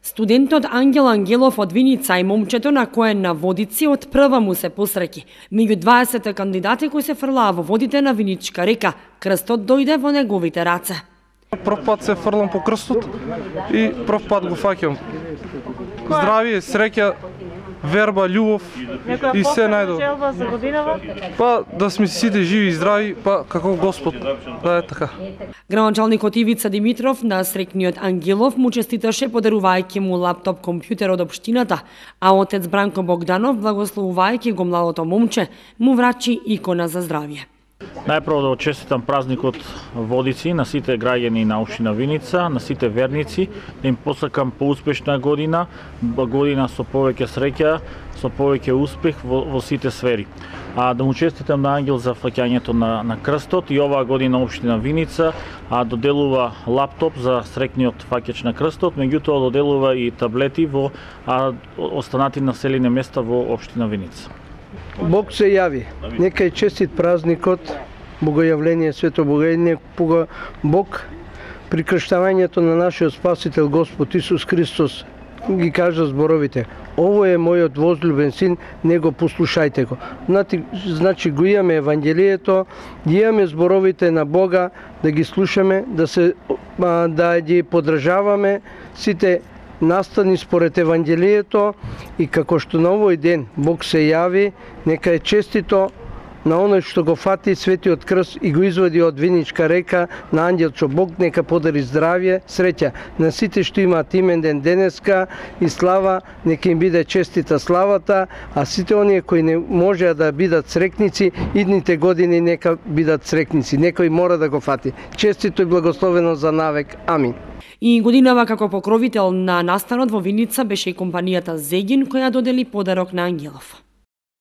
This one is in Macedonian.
Студентот Ангел Ангелов од Виница и момчето на кое на водици од прва му се посреќи. Меѓу 20 кандидати кои се фрлаа во водите на Виничка река, крстот дојде во неговите раце. Прв пат се фрлам по крстот и прв пат го фаќам. Здравие, среќа, верба, љубов и се најдобро. Желба за годинава? Па да сме сите живи и здрави, па како Господ, да е така. Градоначалникот Ивица Димитров на среќниот Ангелов му честиташе подарувајќи му лаптоп компјутер од општината, а отец Бранко Богданов, благословувајќи го младото момче, му врачи икона за здравје. Најпрво да честитам празникот Водици на сите граѓани на општина Виница, на сите верници, да им посакам поуспешна година, година со повеќе среќа, со повеќе успех во сите сфери. Да му честитам на Ангел за фаќањето на крстот и оваа година општина Виница доделува лаптоп за среќниот фаќач на крстот, меѓутоа доделува и таблети во останати населени места во општина Виница. Бог се јави. Нека е честит празникот Богојавление, Свето Богојавление, кога Бог при крштавањето на нашиот Спасител Господ Исус Христос ги кажа зборовите: "Ово е мојот возлюбен син, него послушајте го." Значи го имаме Евангелието, ги имаме зборовите на Бога, да ги слушаме, да ги поддржаваме сите настани според Евангелието и како што на овој ден Бог се јави, нека е честито на оној што го фати светиот крст и го извади од Виничка река на Ангелчо. Бог нека подари здравје, среќа на сите што имаат имен ден денеска и слава, нека им биде честита славата, а сите оние кои не можеа да бидат срекници, идните години нека бидат срекници. Некој мора да го фати. Честито и благословено за навек. Амин. И годинава како покровител на настанот во Виница беше и компанијата Зегин, која додели подарок на Ангелов.